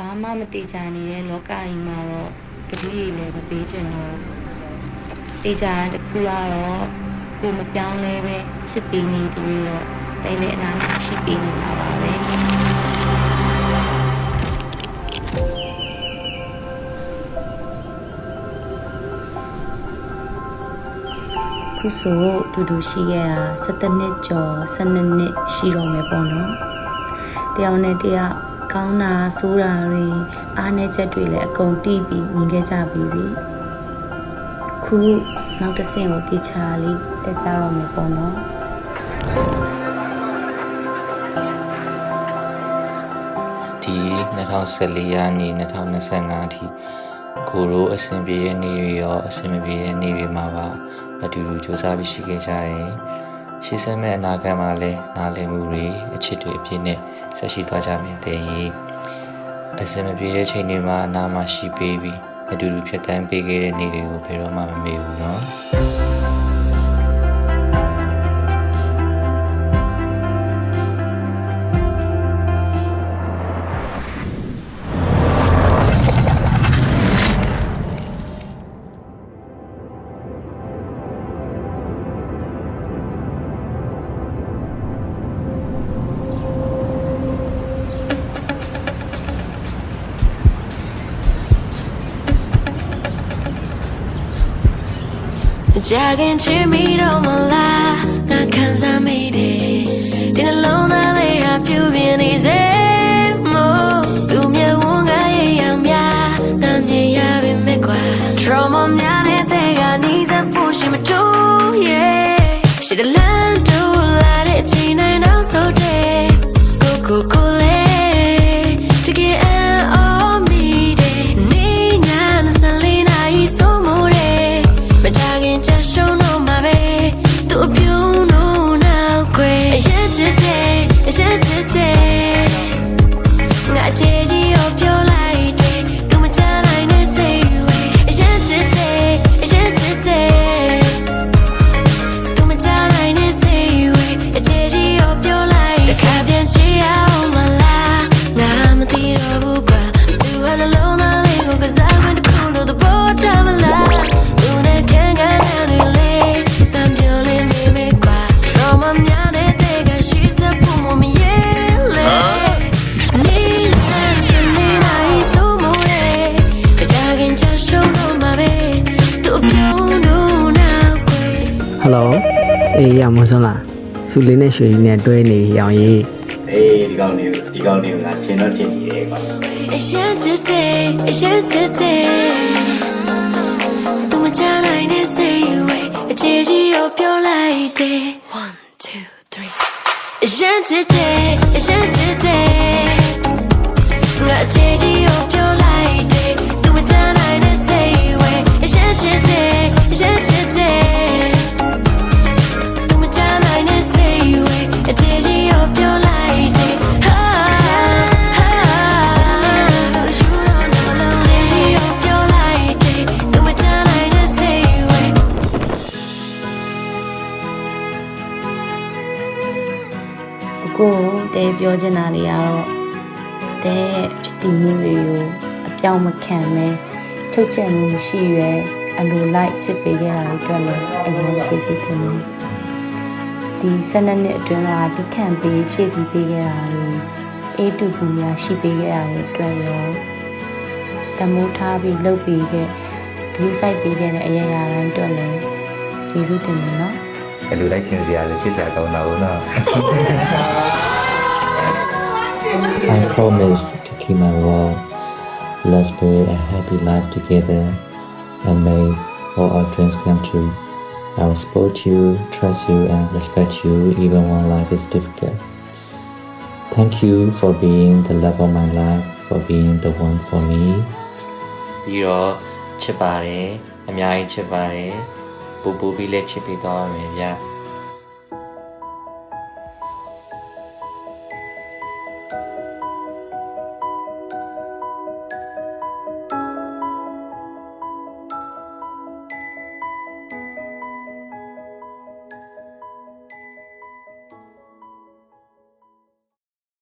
ဘာမှမတိကြနေတဲ့လောကကြီးမှာတော့တတိယလည်းမပေးချင်တော့တိကြတဲ့တစ်ခုကတော့ကိုမပြောင်းလဲပဲချစ်ပြီးနေပြီးတော့တိုင်လေအနာရှိပြီးနေတာပါပဲခုဆိုတူတူရှိခဲ့တာ17နှစ်ကျော်12နှစ်ရှိတော့မယ်ပေါ့နော်တယောက်နဲ့တယောက်ကောင်းတာဆိုးတာတွေအားနည်းချက်တွေလည်းအကုန်တီးပြီးညီခဲ့ကြပြီးပြီခုနောက်တစ်ဆင့်ကိုတေချာလေးတက်ကြတော့မယ်ပေါ့နော်ဒီ2014ရာနေ2025အထိကိုရိုးအဆင်ပြေတဲ့နေ့တွေရောအဆင်မပြေတဲ့နေ့တွေမှာပါအတူတူစူးစမ်းပြီးရှိခဲ့ကြတယ်ရှေ့ဆက်မဲ့အနာဂတ်မှာလည်းနားလည်မှုတွေအချစ်တွေအပြည့်နဲ့ဆက်ရှိသွားကြမယ်တဲ့အဆင်မပြေတဲ့ချိန်တွေမှာအနာမှာရှိပေးပြီးအတူတူဖြတ်တန်းပေးခဲ့တဲ့နေ့တွေကိုဘယ်တော့မှမမေ့ဘူးเนาะJagging to me on my life, not cause I made it. Didn't alone, I lay up you in easy. More, do me a wong, I am ya. I'm ya, me qua. Trauma, me, they got knees and push him to, yeah. Should have learned to let it in, I know so day. Go, to get on me, day. Nina, Salina, is so more. But I just show no my way to you know now great yesterday I change your pure light to my time I say yesterday to my time I say I change your pure light the cabin she out my life now I'm a theater book you are alone I live cause I went to cool the boat of my life Hello အေးရမဆုံးလားစုလေးနဲ့ရွှေကြီးနဲ့တွဲနေရောင်ကြီးအေးဒီကောင်လေးငါထင်တော့ထင်နေတယ်ကွာသူမချနိုင်နဲ့ say you wait အခြေကြီးရောပြောလိုက်တယ် 1 2 3yesterday ငါအခြေကြီးရောပြောလိုက်တယ်သူမချနိုင်နဲ့ say you wait yesterdayကိုတဲပြောချင်တာတွေကတော့တဲဖြစ်တည်မှုတွေကိုအပြောင်းမခံပဲချုပ်ချက်မှုမရှိရွယ်အလိုလိုက်ချစ်ပေးခဲ့တာတွေအတွက်လည်းအရင်ကျေးဇူးတင်တယ်ဒီ12နှစ်အတွင်းမှာတိခန့်ပေးဖြည့်ဆည်းပေးခဲ့တာတွေအေးတူပူများရှိပေးခဲ့တာတွေအတွက်ရောတမိုးထားပြီးလှုပ်ပေးခဲ့ဂရုစိုက်ပေးခဲ့တဲ့အရာရာတိုင်းအတွက်လည်းကျေးဇူးတင်တယ်နော်အဲ့လိုလိုက်ရှင်းစရာလည်းဖြစ်စရာကောင်းတာဘူးနော် I promise to keep my word. Let's build a happy life together and make all our dreams come true. I will support you, trust you, and respect you even when life is difficult. Thank you for being the love of my life, for being the one for me. ပြီးတော့ချစ်ပါတယ်အများကြီးချစ်ပါတယ်ပူပူပြီးလည်းချစ်ပြီးတော့မယ်ဗျ